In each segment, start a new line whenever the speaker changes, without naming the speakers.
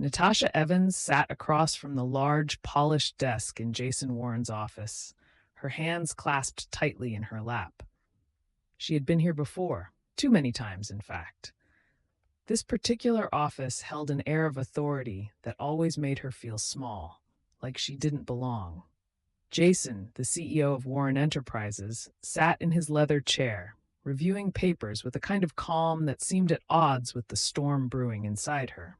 Natasha Evans sat across from the large, polished desk in Jason Warren's office, her hands clasped tightly in her lap. She had been here before, too many times, in fact. This particular office held an air of authority that always made her feel small, like she didn't belong. Jason, the CEO of Warren Enterprises, sat in his leather chair, reviewing papers with a kind of calm that seemed at odds with the storm brewing inside her.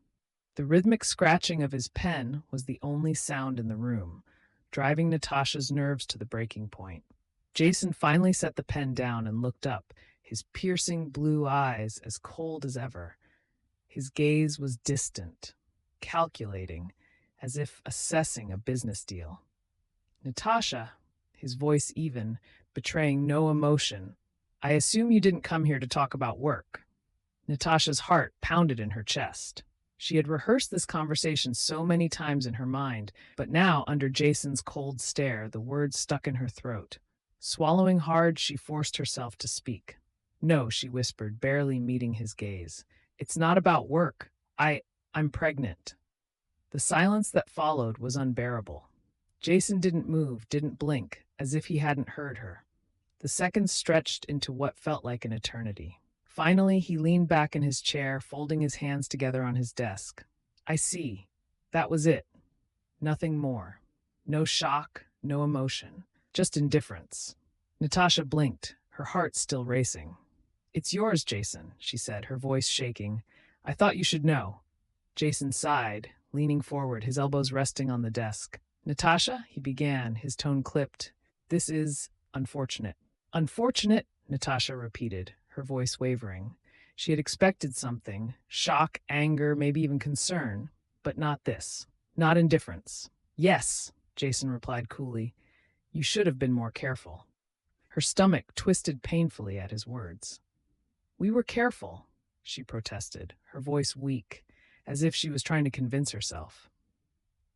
The rhythmic scratching of his pen was the only sound in the room, driving Natasha's nerves to the breaking point. Jason finally set the pen down and looked up, his piercing blue eyes as cold as ever. His gaze was distant, calculating, as if assessing a business deal. Natasha, his voice even, betraying no emotion, I assume you didn't come here to talk about work. Natasha's heart pounded in her chest. She had rehearsed this conversation so many times in her mind, but now, under Jason's cold stare, the words stuck in her throat. Swallowing hard, she forced herself to speak. No, she whispered, barely meeting his gaze. It's not about work. I'm pregnant. The silence that followed was unbearable. Jason didn't move, didn't blink, as if he hadn't heard her. The seconds stretched into what felt like an eternity. Finally, he leaned back in his chair, folding his hands together on his desk. I see. That was it. Nothing more. No shock, no emotion, just indifference. Natasha blinked, her heart still racing. It's yours, Jason, she said, her voice shaking. I thought you should know. Jason sighed, leaning forward, his elbows resting on the desk. Natasha, he began, his tone clipped. This is unfortunate. Unfortunate, Natasha repeated, her voice wavering. She had expected something, shock, anger, maybe even concern, but not this, not indifference. Yes, Jason replied coolly. You should have been more careful. Her stomach twisted painfully at his words. We were careful, she protested, her voice weak, as if she was trying to convince herself.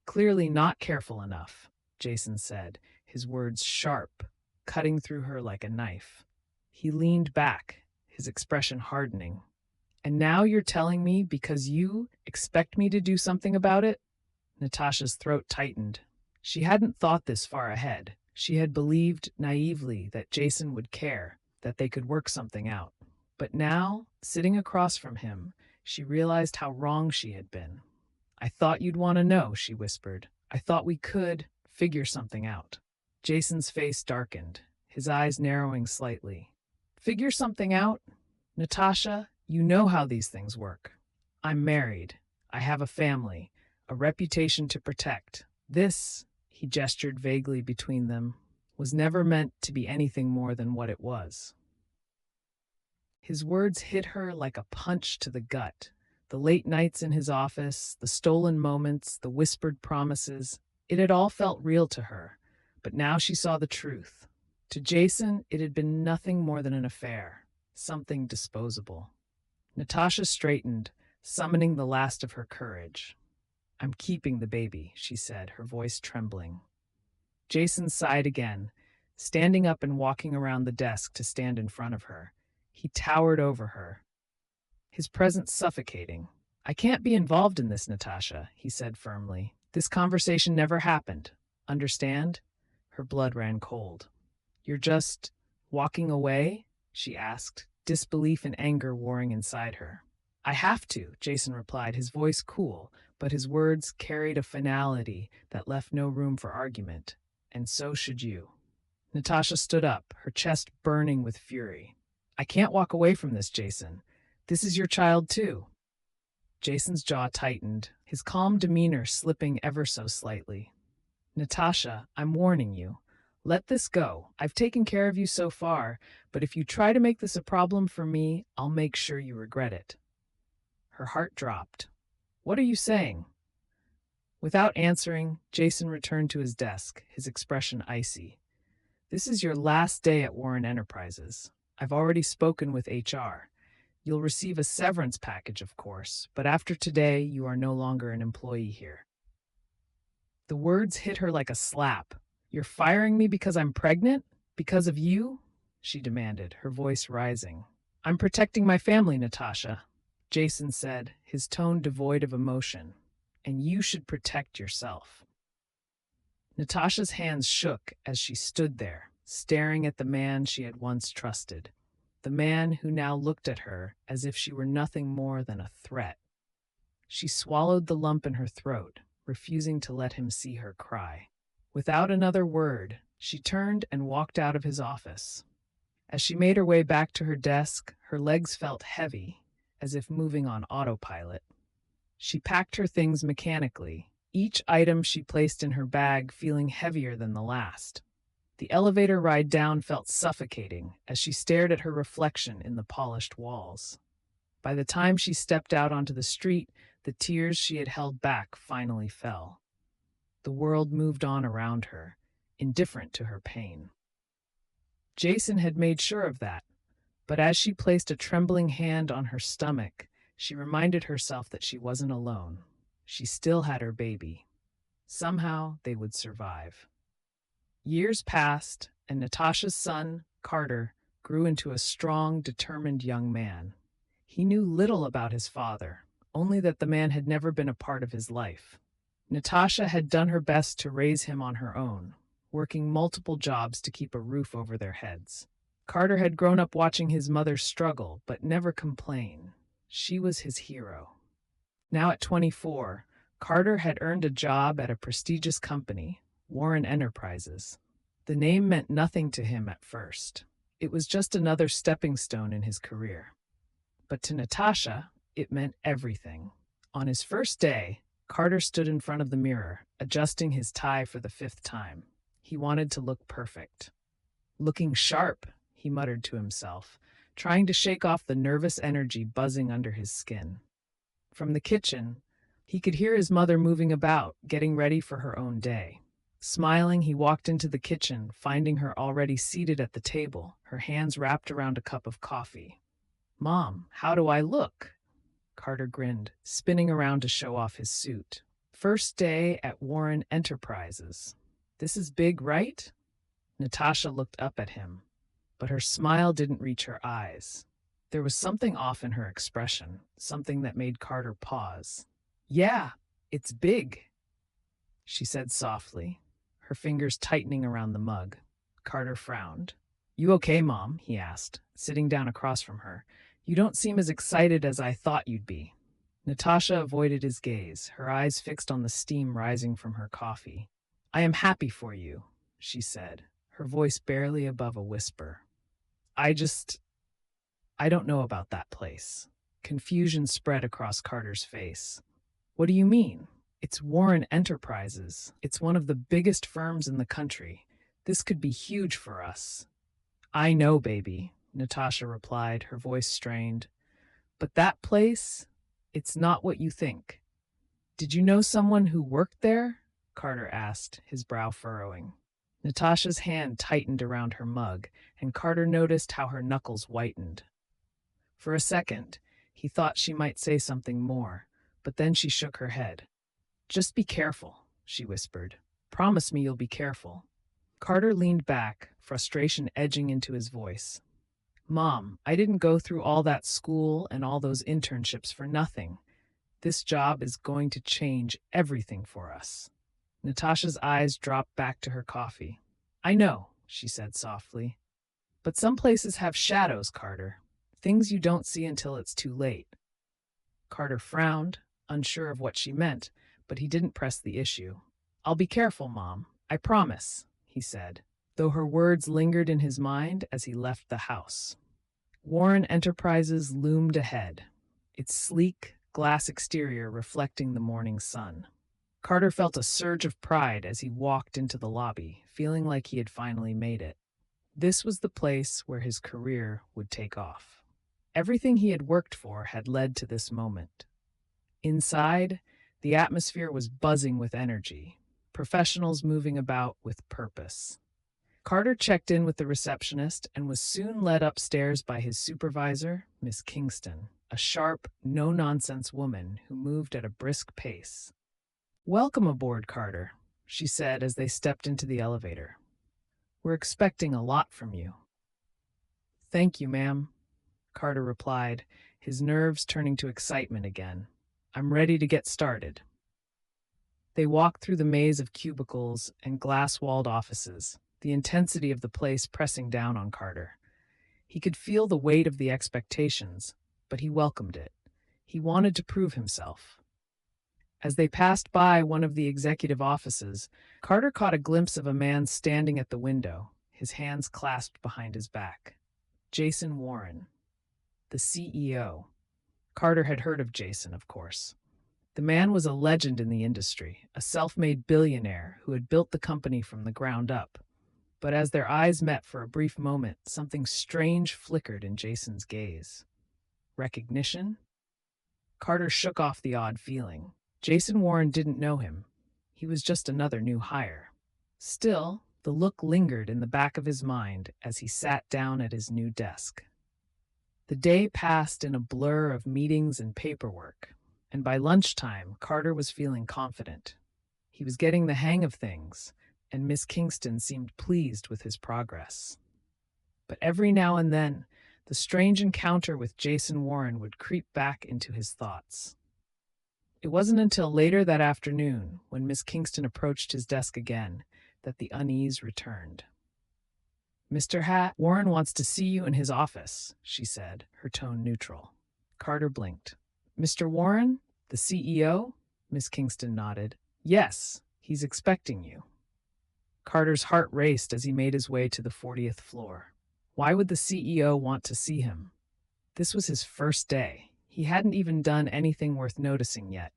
Clearly not careful enough, Jason said, his words sharp, cutting through her like a knife. He leaned back, his expression hardening. And now you're telling me because you expect me to do something about it? Natasha's throat tightened. She hadn't thought this far ahead. She had believed naively that Jason would care, that they could work something out. But now, sitting across from him, she realized how wrong she had been. I thought you'd want to know, she whispered. I thought we could figure something out. Jason's face darkened, his eyes narrowing slightly. Figure something out? Natasha, you know how these things work. I'm married. I have a family, a reputation to protect. This, he gestured vaguely between them, was never meant to be anything more than what it was. His words hit her like a punch to the gut. The late nights in his office, the stolen moments, the whispered promises, it had all felt real to her. But now she saw the truth. To Jason, it had been nothing more than an affair, something disposable. Natasha straightened, summoning the last of her courage. I'm keeping the baby, she said, her voice trembling. Jason sighed again, standing up and walking around the desk to stand in front of her. He towered over her, his presence suffocating. I can't be involved in this, Natasha, he said firmly. This conversation never happened. Understand? Her blood ran cold. You're just walking away? She asked, disbelief and anger warring inside her. I have to, Jason replied, his voice cool, but his words carried a finality that left no room for argument. And so should you. Natasha stood up, her chest burning with fury. I can't walk away from this, Jason. This is your child, too. Jason's jaw tightened, his calm demeanor slipping ever so slightly. Natasha, I'm warning you. Let this go. I've taken care of you so far, but if you try to make this a problem for me, I'll make sure you regret it. Her heart dropped. What are you saying? Without answering, Jason returned to his desk, his expression icy. This is your last day at Warren Enterprises. I've already spoken with HR. You'll receive a severance package, of course, but after today, you are no longer an employee here. The words hit her like a slap. You're firing me because I'm pregnant? Because of you? She demanded, her voice rising. I'm protecting my family, Natasha, Jason said, his tone devoid of emotion. and you should protect yourself." Natasha's hands shook as she stood there, staring at the man she had once trusted, the man who now looked at her as if she were nothing more than a threat. She swallowed the lump in her throat, refusing to let him see her cry. Without another word, she turned and walked out of his office. As she made her way back to her desk, her legs felt heavy, as if moving on autopilot. She packed her things mechanically, each item she placed in her bag feeling heavier than the last. The elevator ride down felt suffocating as she stared at her reflection in the polished walls. By the time she stepped out onto the street, the tears she had held back finally fell. The world moved on around her, indifferent to her pain. Jason had made sure of that, but as she placed a trembling hand on her stomach, she reminded herself that she wasn't alone. She still had her baby. Somehow they would survive. Years passed, and Natasha's son, Carter, grew into a strong, determined young man. He knew little about his father, only that the man had never been a part of his life. Natasha had done her best to raise him on her own, working multiple jobs to keep a roof over their heads. Carter had grown up watching his mother struggle, but never complain. She was his hero. Now at 24, Carter had earned a job at a prestigious company, Warren Enterprises. The name meant nothing to him at first. It was just another stepping stone in his career. But to Natasha, it meant everything. On his first day, Carter stood in front of the mirror, adjusting his tie for the 5th time. He wanted to look perfect. "Looking sharp," he muttered to himself, trying to shake off the nervous energy buzzing under his skin. From the kitchen, he could hear his mother moving about, getting ready for her own day. Smiling, he walked into the kitchen, finding her already seated at the table, her hands wrapped around a cup of coffee. "Mom, how do I look?" Carter grinned, spinning around to show off his suit. "First day at Warren Enterprises. This is big, right?" Natasha looked up at him, but her smile didn't reach her eyes. There was something off in her expression, something that made Carter pause. "Yeah, it's big," she said softly, her fingers tightening around the mug. Carter frowned. "You okay, Mom?" he asked, sitting down across from her. "You don't seem as excited as I thought you'd be." Natasha avoided his gaze, her eyes fixed on the steam rising from her coffee. "I am happy for you," she said, her voice barely above a whisper. I don't know about that place." Confusion spread across Carter's face. "What do you mean?" "It's Warren Enterprises. It's one of the biggest firms in the country. This could be huge for us." "I know, baby," Natasha replied, her voice strained. "But that place, it's not what you think." "Did you know someone who worked there?" Carter asked, his brow furrowing. Natasha's hand tightened around her mug, and Carter noticed how her knuckles whitened. For a second, he thought she might say something more, but then she shook her head. "Just be careful," she whispered. "Promise me you'll be careful." Carter leaned back, frustration edging into his voice. "Mom, I didn't go through all that school and all those internships for nothing. This job is going to change everything for us." Natasha's eyes dropped back to her coffee. "I know," she said softly. "But some places have shadows, Carter. Things you don't see until it's too late." Carter frowned, unsure of what she meant, but he didn't press the issue. "I'll be careful, Mom. I promise," he said, though her words lingered in his mind as he left the house. Warren Enterprises loomed ahead, its sleek, glass exterior reflecting the morning sun. Carter felt a surge of pride as he walked into the lobby, feeling like he had finally made it. This was the place where his career would take off. Everything he had worked for had led to this moment. Inside, the atmosphere was buzzing with energy, professionals moving about with purpose. Carter checked in with the receptionist and was soon led upstairs by his supervisor, Miss Kingston, a sharp, no-nonsense woman who moved at a brisk pace. "Welcome aboard, Carter," she said as they stepped into the elevator. "We're expecting a lot from you." "Thank you, ma'am," Carter replied, his nerves turning to excitement again. "I'm ready to get started." They walked through the maze of cubicles and glass-walled offices, the intensity of the place pressing down on Carter. He could feel the weight of the expectations, but he welcomed it. He wanted to prove himself. As they passed by one of the executive offices, Carter caught a glimpse of a man standing at the window, his hands clasped behind his back. Jason Warren, the CEO. Carter had heard of Jason, of course. The man was a legend in the industry, a self-made billionaire who had built the company from the ground up. But as their eyes met for a brief moment, something strange flickered in Jason's gaze. Recognition? Carter shook off the odd feeling. Jason Warren didn't know him. He was just another new hire. Still, the look lingered in the back of his mind as he sat down at his new desk. The day passed in a blur of meetings and paperwork, and by lunchtime, Carter was feeling confident. He was getting the hang of things, and Miss Kingston seemed pleased with his progress. But every now and then, the strange encounter with Jason Warren would creep back into his thoughts. It wasn't until later that afternoon, when Miss Kingston approached his desk again, that the unease returned. "Mr. Hatt, Warren wants to see you in his office," she said, her tone neutral. Carter blinked. "Mr. Warren, the CEO?" Miss Kingston nodded. "Yes, he's expecting you." Carter's heart raced as he made his way to the 40th floor. Why would the CEO want to see him? This was his first day. He hadn't even done anything worth noticing yet.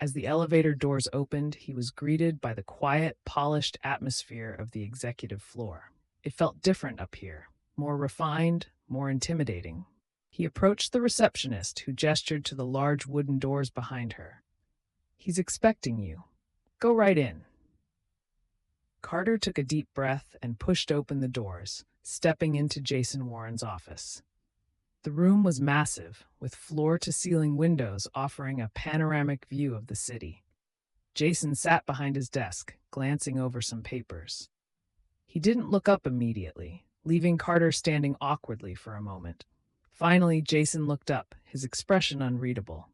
As the elevator doors opened, he was greeted by the quiet, polished atmosphere of the executive floor. It felt different up here, more refined, more intimidating. He approached the receptionist, who gestured to the large wooden doors behind her. "He's expecting you. Go right in." Carter took a deep breath and pushed open the doors, stepping into Jason Warren's office. The room was massive, with floor-to-ceiling windows offering a panoramic view of the city. Jason sat behind his desk, glancing over some papers. He didn't look up immediately, leaving Carter standing awkwardly for a moment. Finally, Jason looked up, his expression unreadable.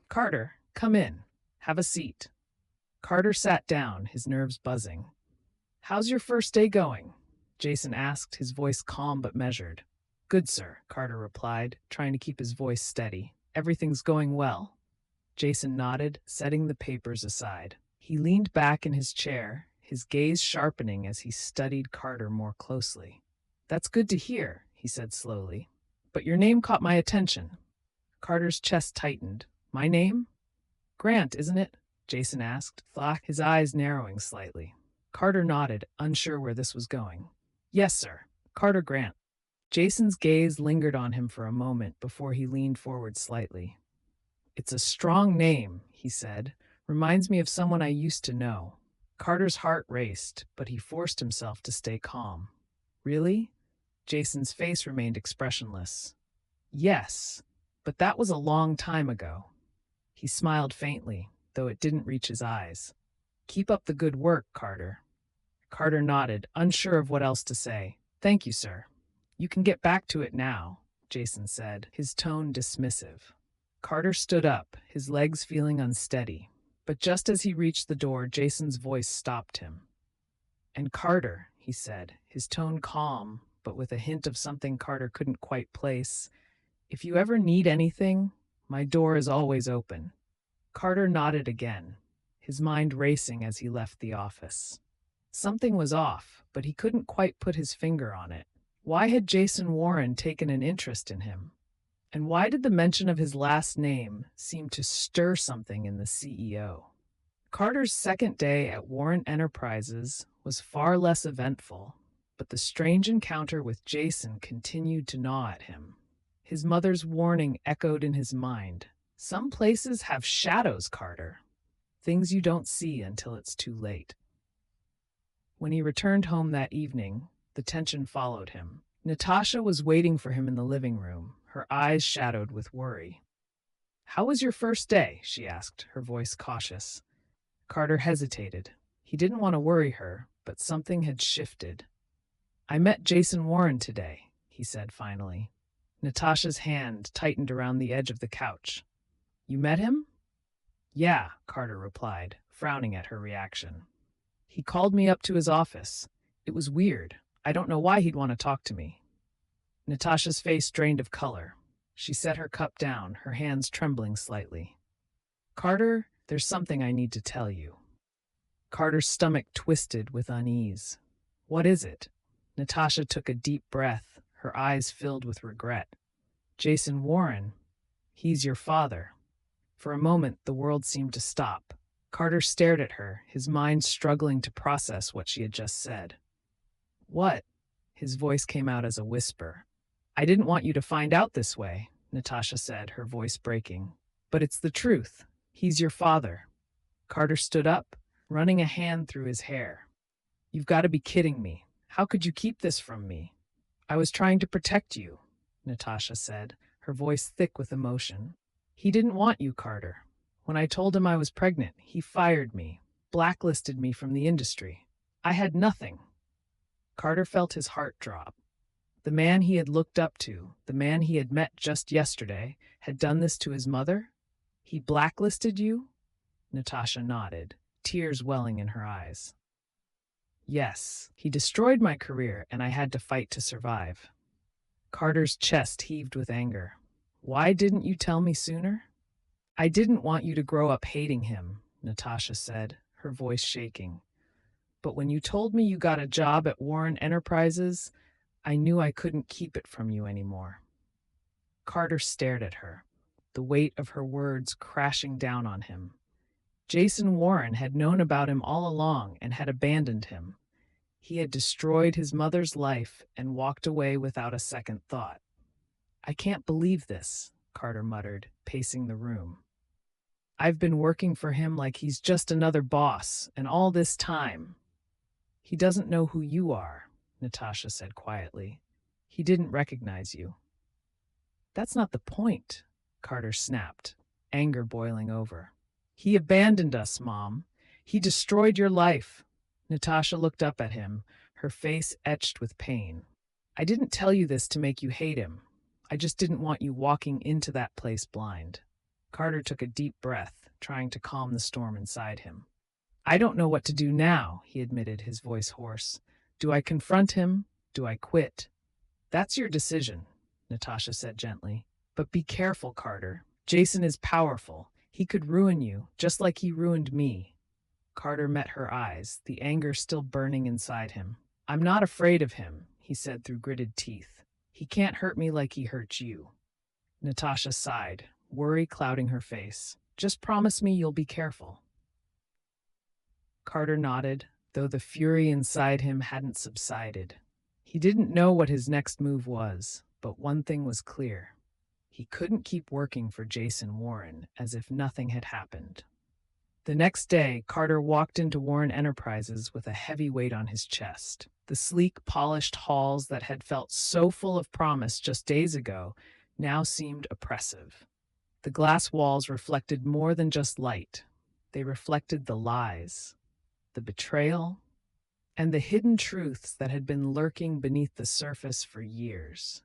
"Carter, come in. Have a seat." Carter sat down, his nerves buzzing. "How's your first day going?" Jason asked, his voice calm but measured. "Good, sir," Carter replied, trying to keep his voice steady. "Everything's going well." Jason nodded, setting the papers aside. He leaned back in his chair, his gaze sharpening as he studied Carter more closely. "That's good to hear," he said slowly. "But your name caught my attention." Carter's chest tightened. "My name?" "Grant, isn't it?" Jason asked, his eyes narrowing slightly. Carter nodded, unsure where this was going. "Yes, sir. Carter Grant." Jason's gaze lingered on him for a moment before he leaned forward slightly. "It's a strong name," he said. "Reminds me of someone I used to know." Carter's heart raced, but he forced himself to stay calm. "Really?" Jason's face remained expressionless. "Yes, but that was a long time ago." He smiled faintly, though it didn't reach his eyes. "Keep up the good work, Carter." Carter nodded, unsure of what else to say. "Thank you, sir." "You can get back to it now," Jason said, his tone dismissive. Carter stood up, his legs feeling unsteady. But just as he reached the door, Jason's voice stopped him. "And Carter," he said, his tone calm, but with a hint of something Carter couldn't quite place, "if you ever need anything, my door is always open." Carter nodded again, his mind racing as he left the office. Something was off, but he couldn't quite put his finger on it. Why had Jason Warren taken an interest in him? And why did the mention of his last name seem to stir something in the CEO? Carter's second day at Warren Enterprises was far less eventful, but the strange encounter with Jason continued to gnaw at him. His mother's warning echoed in his mind. "Some places have shadows, Carter. Things you don't see until it's too late." When he returned home that evening, the tension followed him. Natasha was waiting for him in the living room, her eyes shadowed with worry. "How was your first day?" she asked, her voice cautious. Carter hesitated. He didn't want to worry her, but something had shifted. "I met Jason Warren today," he said finally. Natasha's hand tightened around the edge of the couch. "You met him?" Yeah, Carter replied, frowning at her reaction. He called me up to his office. It was weird. I don't know why he'd want to talk to me. Natasha's face drained of color. She set her cup down, her hands trembling slightly. Carter, there's something I need to tell you. Carter's stomach twisted with unease. What is it? Natasha took a deep breath, her eyes filled with regret. Jason Warren, he's your father. For a moment, the world seemed to stop. Carter stared at her, his mind struggling to process what she had just said. What? His voice came out as a whisper. I didn't want you to find out this way, Natasha said, her voice breaking. But it's the truth. He's your father. Carter stood up, running a hand through his hair. You've got to be kidding me. How could you keep this from me? I was trying to protect you, Natasha said, her voice thick with emotion. He didn't want you, Carter. When I told him I was pregnant, he fired me, blacklisted me from the industry. I had nothing. Carter felt his heart drop. The man he had looked up to, the man he had met just yesterday, had done this to his mother? He blacklisted you? Natasha nodded, tears welling in her eyes. Yes, he destroyed my career and I had to fight to survive. Carter's chest heaved with anger. Why didn't you tell me sooner? I didn't want you to grow up hating him, Natasha said, her voice shaking. But when you told me you got a job at Warren Enterprises, I knew I couldn't keep it from you anymore. Carter stared at her, the weight of her words crashing down on him. Jason Warren had known about him all along and had abandoned him. He had destroyed his mother's life and walked away without a second thought. I can't believe this, Carter muttered, pacing the room. I've been working for him like he's just another boss, and all this time. He doesn't know who you are, Natasha said quietly. He didn't recognize you. That's not the point, Carter snapped, anger boiling over. He abandoned us, Mom. He destroyed your life. Natasha looked up at him, her face etched with pain. I didn't tell you this to make you hate him. I just didn't want you walking into that place blind. Carter took a deep breath, trying to calm the storm inside him. I don't know what to do now, he admitted, his voice hoarse. Do I confront him? Do I quit? That's your decision, Natasha said gently. But be careful, Carter. Jason is powerful. He could ruin you, just like he ruined me. Carter met her eyes, the anger still burning inside him. I'm not afraid of him, he said through gritted teeth. He can't hurt me like he hurt you. Natasha sighed, worry clouding her face. Just promise me you'll be careful. Carter nodded, though the fury inside him hadn't subsided. He didn't know what his next move was, but one thing was clear. He couldn't keep working for Jason Warren as if nothing had happened. The next day, Carter walked into Warren Enterprises with a heavy weight on his chest. The sleek, polished halls that had felt so full of promise just days ago now seemed oppressive. The glass walls reflected more than just light. They reflected the lies, the betrayal, and the hidden truths that had been lurking beneath the surface for years.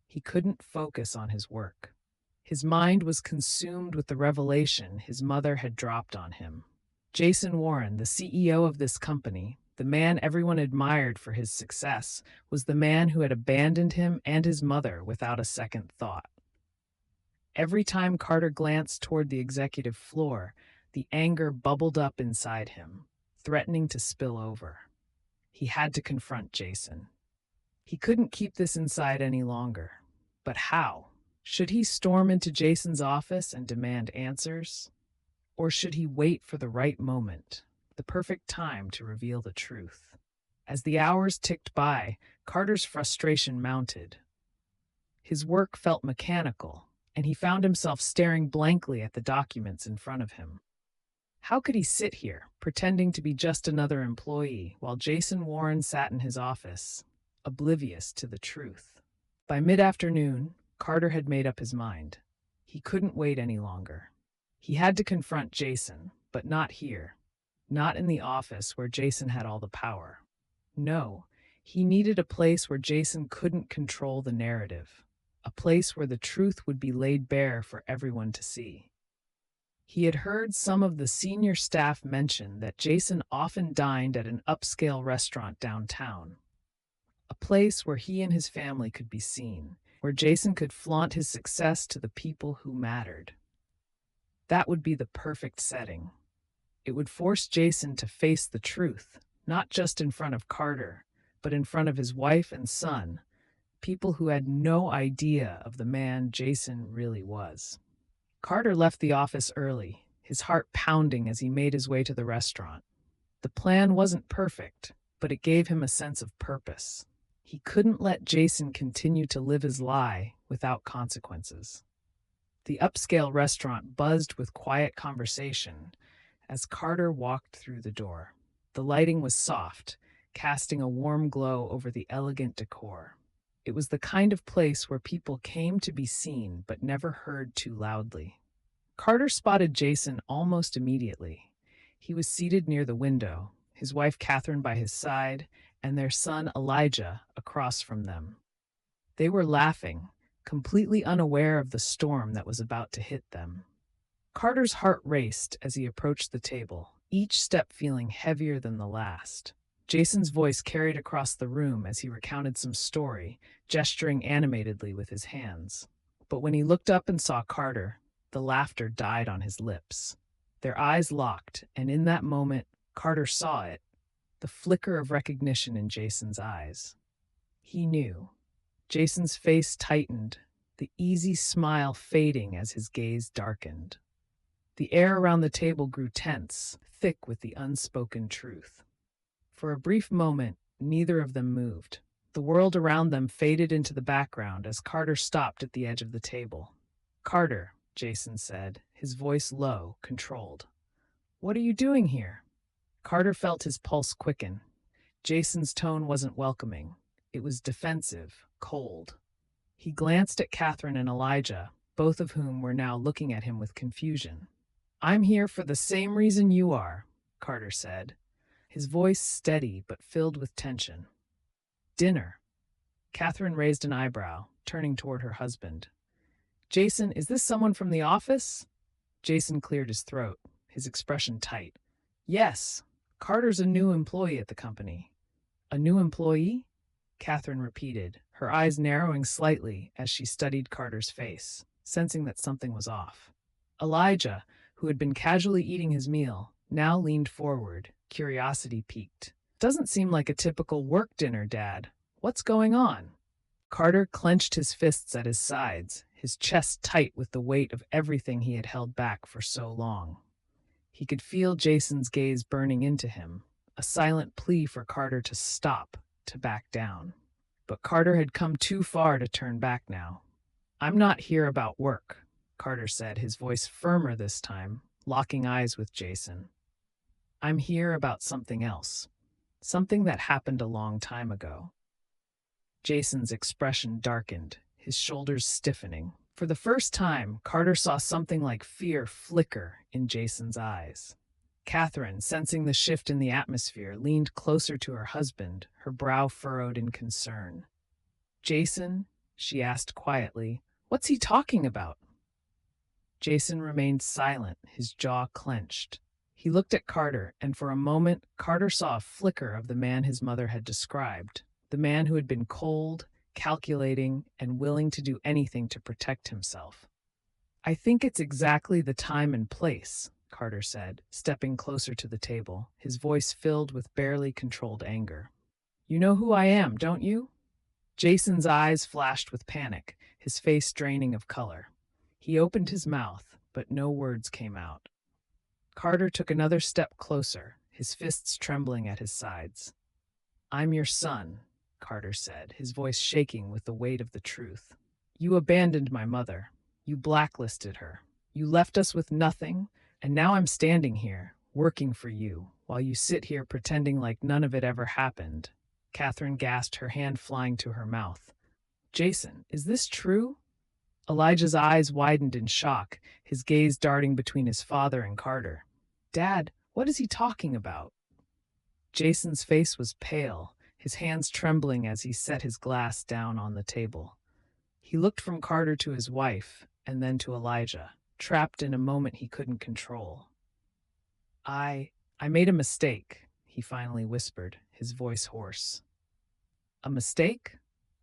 He couldn't focus on his work. His mind was consumed with the revelation his mother had dropped on him. Jason Warren, the CEO of this company, the man everyone admired for his success, was the man who had abandoned him and his mother without a second thought. Every time Carter glanced toward the executive floor, the anger bubbled up inside him, threatening to spill over. He had to confront Jason. He couldn't keep this inside any longer. But how? Should he storm into Jason's office and demand answers? Or should he wait for the right moment, the perfect time to reveal the truth? As the hours ticked by, Carter's frustration mounted. His work felt mechanical, and he found himself staring blankly at the documents in front of him. How could he sit here, pretending to be just another employee, while Jason Warren sat in his office, oblivious to the truth? By mid-afternoon, Carter had made up his mind. He couldn't wait any longer. He had to confront Jason, but not here. Not in the office where Jason had all the power. No, he needed a place where Jason couldn't control the narrative. A place where the truth would be laid bare for everyone to see. He had heard some of the senior staff mention that Jason often dined at an upscale restaurant downtown, a place where he and his family could be seen, where Jason could flaunt his success to the people who mattered. That would be the perfect setting. It would force Jason to face the truth, not just in front of Carter, but in front of his wife and son, people who had no idea of the man Jason really was. Carter left the office early, his heart pounding as he made his way to the restaurant. The plan wasn't perfect, but it gave him a sense of purpose. He couldn't let Jason continue to live his lie without consequences. The upscale restaurant buzzed with quiet conversation as Carter walked through the door. The lighting was soft, casting a warm glow over the elegant decor. It was the kind of place where people came to be seen but never heard too loudly. Carter spotted Jason almost immediately. He was seated near the window, his wife Catherine by his side, and their son Elijah across from them. They were laughing, completely unaware of the storm that was about to hit them. Carter's heart raced as he approached the table, each step feeling heavier than the last. Jason's voice carried across the room as he recounted some story, gesturing animatedly with his hands. But when he looked up and saw Carter, the laughter died on his lips. Their eyes locked, and in that moment, Carter saw it, the flicker of recognition in Jason's eyes. He knew. Jason's face tightened, the easy smile fading as his gaze darkened. The air around the table grew tense, thick with the unspoken truth. For a brief moment, neither of them moved. The world around them faded into the background as Carter stopped at the edge of the table. "Carter," Jason said, his voice low, controlled. "What are you doing here?" Carter felt his pulse quicken. Jason's tone wasn't welcoming. It was defensive, cold. He glanced at Catherine and Elijah, both of whom were now looking at him with confusion. "I'm here for the same reason you are," Carter said, his voice steady but filled with tension. "Dinner." Catherine raised an eyebrow, turning toward her husband. "Jason, is this someone from the office?" Jason cleared his throat, his expression tight. "Yes, Carter's a new employee at the company." "A new employee?" Catherine repeated, her eyes narrowing slightly as she studied Carter's face, sensing that something was off. Elijah, who had been casually eating his meal, now leaned forward, curiosity piqued. "Doesn't seem like a typical work dinner, Dad. What's going on?" Carter clenched his fists at his sides, his chest tight with the weight of everything he had held back for so long. He could feel Jason's gaze burning into him, a silent plea for Carter to stop, to back down. But Carter had come too far to turn back now. "I'm not here about work," Carter said, his voice firmer this time, locking eyes with Jason. "I'm here about something else, something that happened a long time ago." Jason's expression darkened, his shoulders stiffening. For the first time, Carter saw something like fear flicker in Jason's eyes. Catherine, sensing the shift in the atmosphere, leaned closer to her husband, her brow furrowed in concern. "Jason," she asked quietly, "what's he talking about?" Jason remained silent, his jaw clenched. He looked at Carter, and for a moment, Carter saw a flicker of the man his mother had described, the man who had been cold, calculating, and willing to do anything to protect himself. "I think it's exactly the time and place," Carter said, stepping closer to the table, his voice filled with barely controlled anger. "You know who I am, don't you?" Jason's eyes flashed with panic, his face draining of color. He opened his mouth, but no words came out. Carter took another step closer, his fists trembling at his sides. "I'm your son," Carter said, his voice shaking with the weight of the truth. "You abandoned my mother. You blacklisted her. You left us with nothing, and now I'm standing here, working for you, while you sit here pretending like none of it ever happened." Catherine gasped, her hand flying to her mouth. "Jason, is this true?" Elijah's eyes widened in shock, his gaze darting between his father and Carter. "Dad, what is he talking about?" Jason's face was pale, his hands trembling as he set his glass down on the table. He looked from Carter to his wife, and then to Elijah. trapped in a moment he couldn't control. I I made a mistake, he finally whispered, his voice hoarse. A mistake?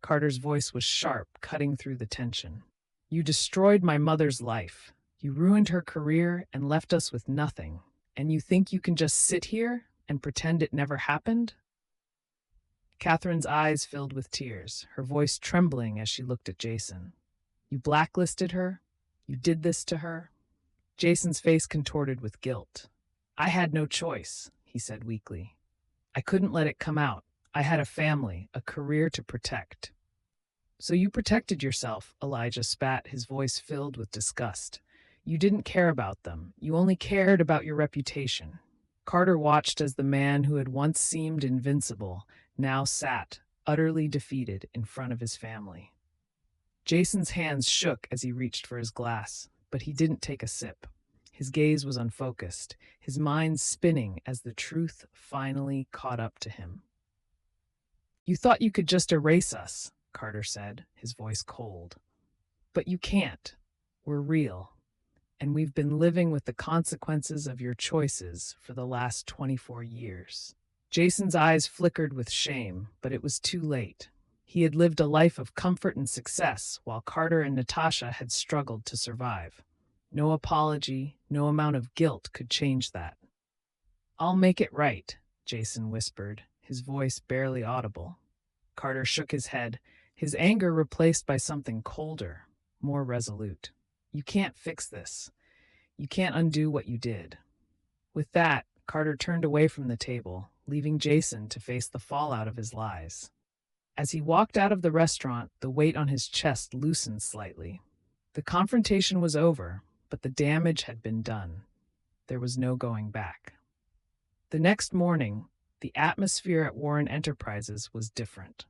Carter's voice was sharp, cutting through the tension. You destroyed my mother's life. You ruined her career and left us with nothing. And you think you can just sit here and pretend it never happened? Catherine's eyes filled with tears, her voice trembling as she looked at Jason. You blacklisted her? You did this to her? Jason's face contorted with guilt. I had no choice, he said weakly. I couldn't let it come out. I had a family, a career to protect. So you protected yourself, Elijah spat, his voice filled with disgust. You didn't care about them. You only cared about your reputation. Carter watched as the man who had once seemed invincible now sat, utterly defeated, in front of his family. Jason's hands shook as he reached for his glass, but he didn't take a sip. His gaze was unfocused, his mind spinning as the truth finally caught up to him. You thought you could just erase us, Carter said, his voice cold. But you can't. We're real. And we've been living with the consequences of your choices for the last 24 years. Jason's eyes flickered with shame, but it was too late. He had lived a life of comfort and success, while Carter and Natasha had struggled to survive. No apology, no amount of guilt could change that. I'll make it right, Jason whispered, his voice barely audible. Carter shook his head, his anger replaced by something colder, more resolute. You can't fix this. You can't undo what you did. With that, Carter turned away from the table, leaving Jason to face the fallout of his lies. As he walked out of the restaurant, the weight on his chest loosened slightly. The confrontation was over, but the damage had been done. There was no going back. The next morning, the atmosphere at Warren Enterprises was different.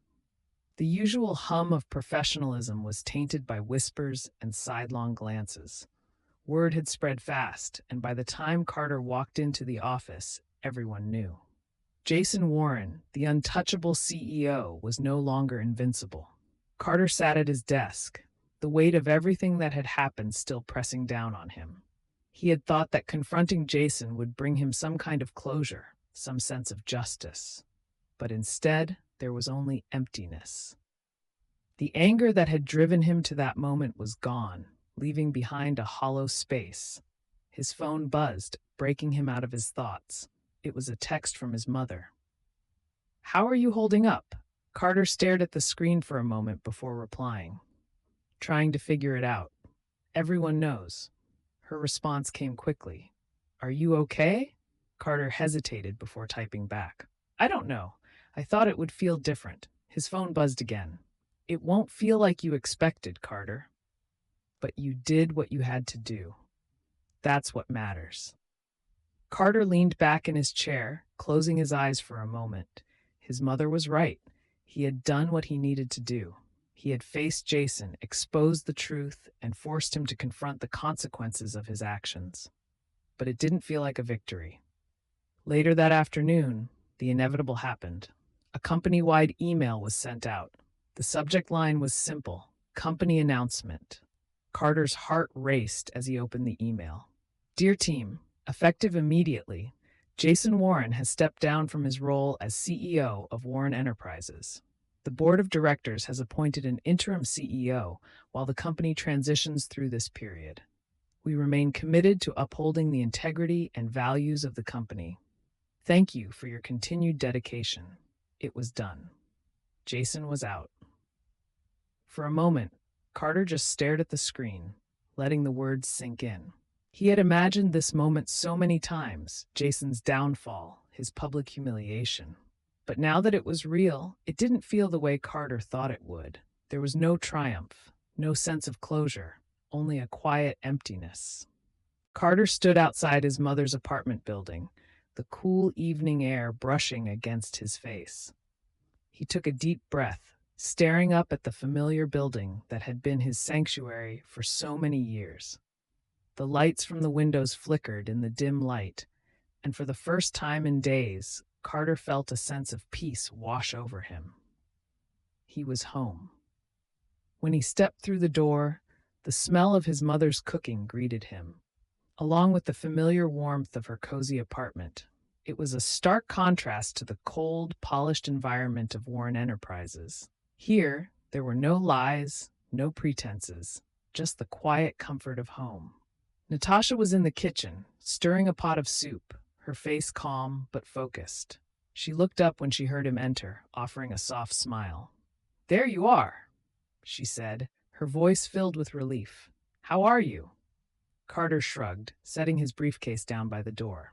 The usual hum of professionalism was tainted by whispers and sidelong glances. Word had spread fast, and by the time Carter walked into the office, everyone knew. Jason Warren, the untouchable CEO, was no longer invincible. Carter sat at his desk, the weight of everything that had happened still pressing down on him. He had thought that confronting Jason would bring him some kind of closure, some sense of justice. But instead, there was only emptiness. The anger that had driven him to that moment was gone, leaving behind a hollow space. His phone buzzed, breaking him out of his thoughts. It was a text from his mother. How are you holding up? Carter stared at the screen for a moment before replying, trying to figure it out. Everyone knows. Her response came quickly. Are you okay? Carter hesitated before typing back. I don't know. I thought it would feel different. His phone buzzed again. It won't feel like you expected, Carter. But you did what you had to do. That's what matters. Carter leaned back in his chair, closing his eyes for a moment. His mother was right. He had done what he needed to do. He had faced Jason, exposed the truth, and forced him to confront the consequences of his actions. But it didn't feel like a victory. Later that afternoon, the inevitable happened. A company-wide email was sent out. The subject line was simple: company announcement. Carter's heart raced as he opened the email. Dear team, effective immediately, Jason Warren has stepped down from his role as CEO of Warren Enterprises. The board of directors has appointed an interim CEO while the company transitions through this period. We remain committed to upholding the integrity and values of the company. Thank you for your continued dedication. It was done. Jason was out. For a moment, Carter just stared at the screen, letting the words sink in. He had imagined this moment so many times, Jason's downfall, his public humiliation. But now that it was real, it didn't feel the way Carter thought it would. There was no triumph, no sense of closure, only a quiet emptiness. Carter stood outside his mother's apartment building, the cool evening air brushing against his face. He took a deep breath, staring up at the familiar building that had been his sanctuary for so many years. The lights from the windows flickered in the dim light, and for the first time in days, Carter felt a sense of peace wash over him. He was home. When he stepped through the door, The smell of his mother's cooking greeted him, along with the familiar warmth of her cozy apartment. It was a stark contrast to the cold, polished environment of Warren Enterprises. Here, there were no lies, no pretenses, just the quiet comfort of home. Natasha was in the kitchen, stirring a pot of soup, her face calm but focused. She looked up when she heard him enter, offering a soft smile. "There you are," she said, her voice filled with relief. "How are you?" Carter shrugged, setting his briefcase down by the door.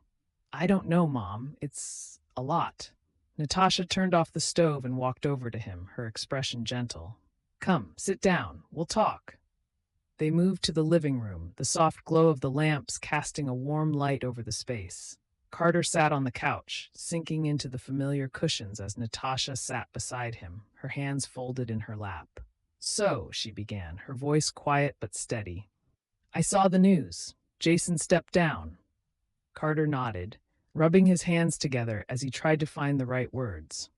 "I don't know, Mom. It's a lot." Natasha turned off the stove and walked over to him, her expression gentle. "Come, sit down. We'll talk." They moved to the living room, the soft glow of the lamps casting a warm light over the space. Carter sat on the couch, sinking into the familiar cushions as Natasha sat beside him, her hands folded in her lap. "So," she began, her voice quiet but steady. "I saw the news. Jason stepped down." Carter nodded, rubbing his hands together as he tried to find the right words.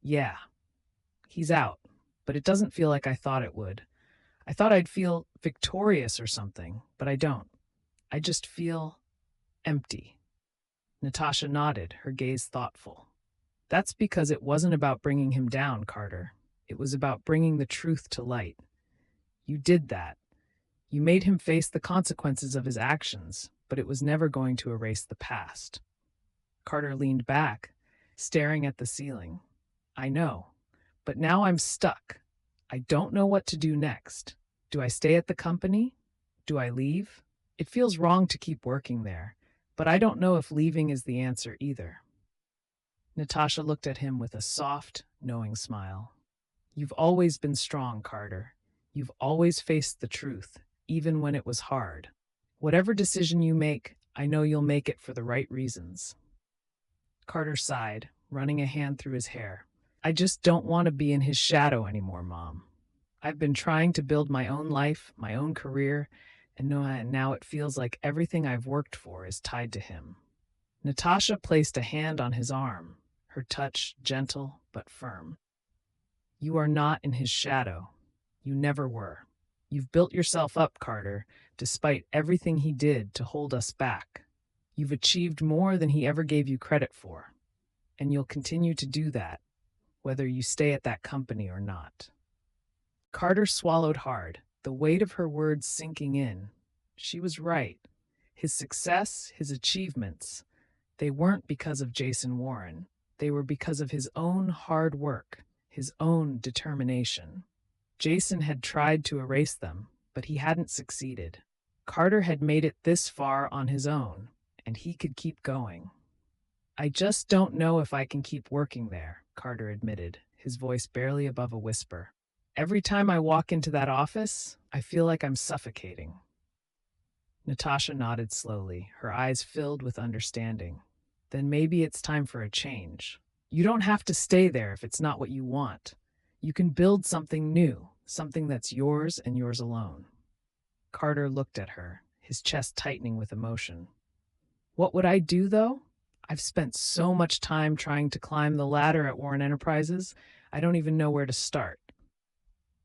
"Yeah, he's out, but it doesn't feel like I thought it would. I thought I'd feel victorious or something, but I don't. I just feel empty." Natasha nodded, her gaze thoughtful. "That's because it wasn't about bringing him down, Carter. It was about bringing the truth to light. You did that. You made him face the consequences of his actions, but it was never going to erase the past." Carter leaned back, staring at the ceiling. "I know, but now I'm stuck. I don't know what to do next. Do I stay at the company? Do I leave? It feels wrong to keep working there, but I don't know if leaving is the answer either." Natasha looked at him with a soft, knowing smile. "You've always been strong, Carter. You've always faced the truth, even when it was hard. Whatever decision you make, I know you'll make it for the right reasons." Carter sighed, running a hand through his hair. "I just don't want to be in his shadow anymore, Mom. I've been trying to build my own life, my own career, and now it feels like everything I've worked for is tied to him." Natasha placed a hand on his arm, her touch gentle but firm. "You are not in his shadow. You never were. You've built yourself up, Carter, despite everything he did to hold us back. You've achieved more than he ever gave you credit for, and you'll continue to do that, whether you stay at that company or not." Carter swallowed hard, the weight of her words sinking in. She was right. His success, his achievements, they weren't because of Jason Warren. They were because of his own hard work, his own determination. Jason had tried to erase them, but he hadn't succeeded. Carter had made it this far on his own, and he could keep going. "I just don't know if I can keep working there," Carter admitted, his voice barely above a whisper. "Every time I walk into that office, I feel like I'm suffocating." Natasha nodded slowly, her eyes filled with understanding. "Then maybe it's time for a change. You don't have to stay there if it's not what you want. You can build something new, something that's yours and yours alone." Carter looked at her, his chest tightening with emotion. "What would I do, though? I've spent so much time trying to climb the ladder at Warren Enterprises, I don't even know where to start."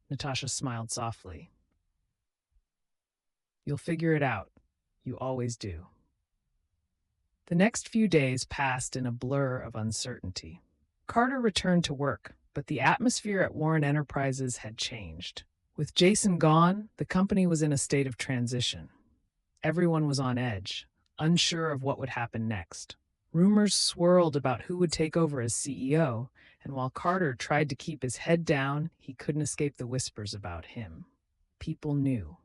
Natasha smiled softly. "You'll figure it out. You always do." The next few days passed in a blur of uncertainty. Carter returned to work, but the atmosphere at Warren Enterprises had changed. With Jason gone, the company was in a state of transition. Everyone was on edge, unsure of what would happen next. Rumors swirled about who would take over as CEO, and while Carter tried to keep his head down, he couldn't escape the whispers about him. People knew.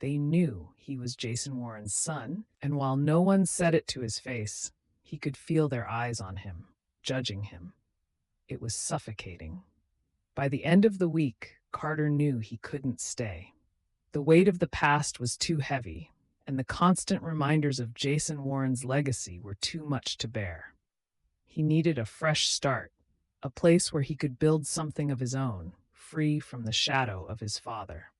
They knew he was Jason Warren's son, and while no one said it to his face, he could feel their eyes on him, judging him. It was suffocating. By the end of the week, Carter knew he couldn't stay. The weight of the past was too heavy, and the constant reminders of Jason Warren's legacy were too much to bear. He needed a fresh start, a place where he could build something of his own, free from the shadow of his father.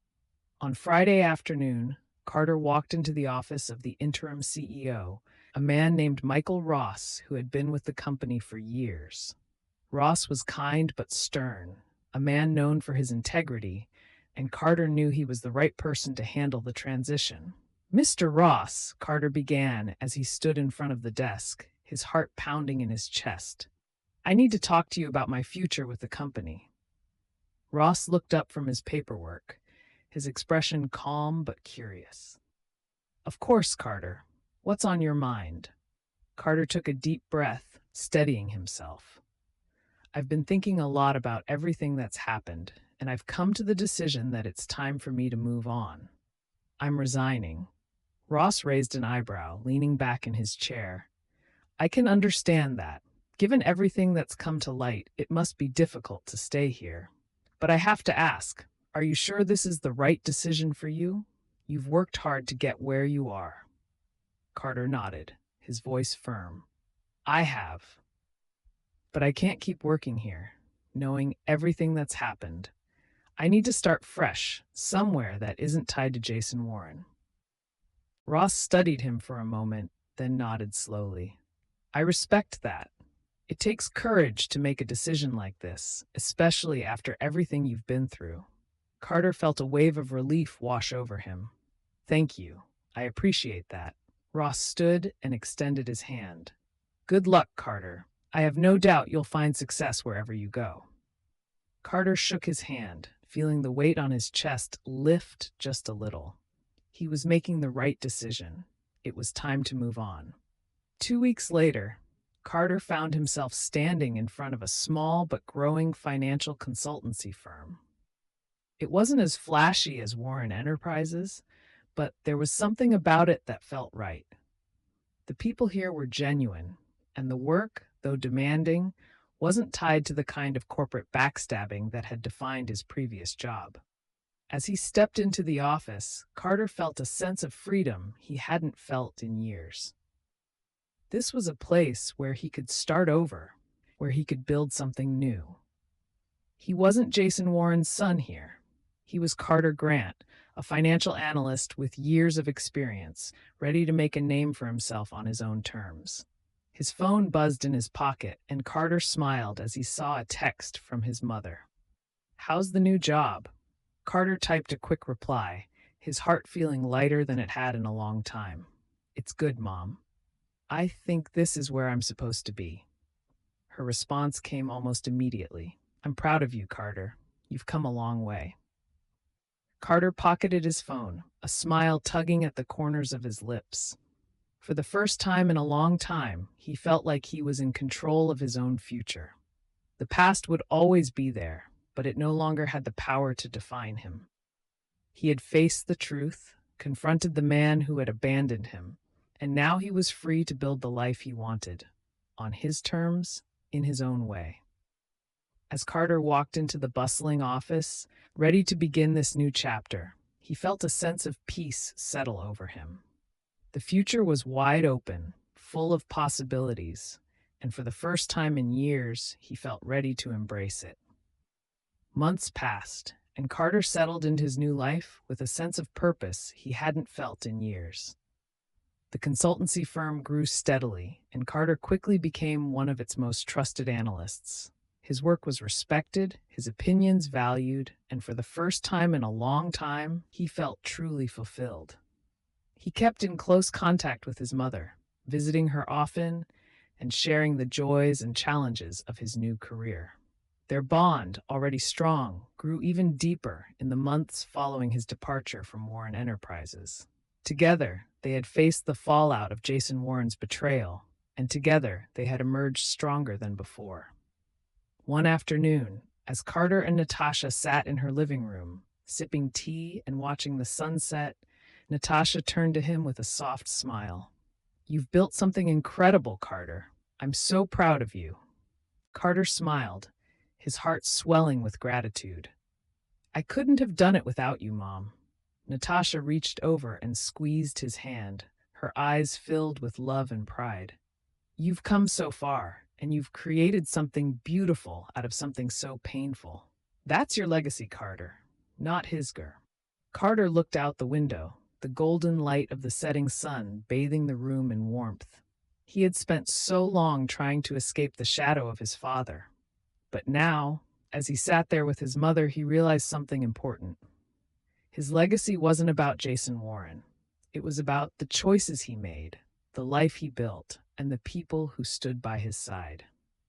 On Friday afternoon, Carter walked into the office of the interim CEO, a man named Michael Ross, who had been with the company for years. Ross was kind but stern, a man known for his integrity, and Carter knew he was the right person to handle the transition. "Mr. Ross," Carter began as he stood in front of the desk, his heart pounding in his chest. "I need to talk to you about my future with the company." Ross looked up from his paperwork, his expression calm but curious. "Of course, Carter. What's on your mind?" Carter took a deep breath, steadying himself. "I've been thinking a lot about everything that's happened, and I've come to the decision that it's time for me to move on. I'm resigning." Ross raised an eyebrow, leaning back in his chair. "I can understand that. Given everything that's come to light, it must be difficult to stay here. But I have to ask, are you sure this is the right decision for you? You've worked hard to get where you are." Carter nodded, his voice firm. "I have. But I can't keep working here, knowing everything that's happened. I need to start fresh, somewhere that isn't tied to Jason Warren." Ross studied him for a moment, then nodded slowly. "I respect that. It takes courage to make a decision like this, especially after everything you've been through." Carter felt a wave of relief wash over him. "Thank you. I appreciate that." Ross stood and extended his hand. "Good luck, Carter. I have no doubt you'll find success wherever you go." Carter shook his hand, feeling the weight on his chest lift just a little. He was making the right decision. It was time to move on. 2 weeks later, Carter found himself standing in front of a small but growing financial consultancy firm. It wasn't as flashy as Warren Enterprises, but there was something about it that felt right. The people here were genuine, and the work, though demanding, wasn't tied to the kind of corporate backstabbing that had defined his previous job. As he stepped into the office, Carter felt a sense of freedom he hadn't felt in years. This was a place where he could start over, where he could build something new. He wasn't Jason Warren's son here. He was Carter Grant, a financial analyst with years of experience, ready to make a name for himself on his own terms. His phone buzzed in his pocket, and Carter smiled as he saw a text from his mother. "How's the new job?" Carter typed a quick reply, his heart feeling lighter than it had in a long time. "It's good, Mom. I think this is where I'm supposed to be." Her response came almost immediately. "I'm proud of you, Carter. You've come a long way." Carter pocketed his phone, a smile tugging at the corners of his lips. For the first time in a long time, he felt like he was in control of his own future. The past would always be there, but it no longer had the power to define him. He had faced the truth, confronted the man who had abandoned him, and now he was free to build the life he wanted, on his terms, in his own way. As Carter walked into the bustling office, ready to begin this new chapter, he felt a sense of peace settle over him. The future was wide open, full of possibilities, and for the first time in years, he felt ready to embrace it. Months passed, and Carter settled into his new life with a sense of purpose he hadn't felt in years. The consultancy firm grew steadily, and Carter quickly became one of its most trusted analysts. His work was respected, his opinions valued, and for the first time in a long time, he felt truly fulfilled. He kept in close contact with his mother, visiting her often and sharing the joys and challenges of his new career. Their bond, already strong, grew even deeper in the months following his departure from Warren Enterprises. Together, they had faced the fallout of Jason Warren's betrayal, and together they had emerged stronger than before. One afternoon, as Carter and Natasha sat in her living room, sipping tea and watching the sunset, Natasha turned to him with a soft smile. "You've built something incredible, Carter. I'm so proud of you." Carter smiled, his heart swelling with gratitude. "I couldn't have done it without you, Mom." Natasha reached over and squeezed his hand, her eyes filled with love and pride. "You've come so far, and you've created something beautiful out of something so painful. That's your legacy, Carter, not Hisger." Carter looked out the window, the golden light of the setting sun bathing the room in warmth. He had spent so long trying to escape the shadow of his father. But now, as he sat there with his mother, he realized something important. His legacy wasn't about Jason Warren. It was about the choices he made, the life he built, and the people who stood by his side.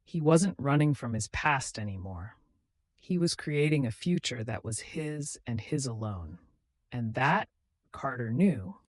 He wasn't running from his past anymore. He was creating a future that was his and his alone. And that, Carter knew,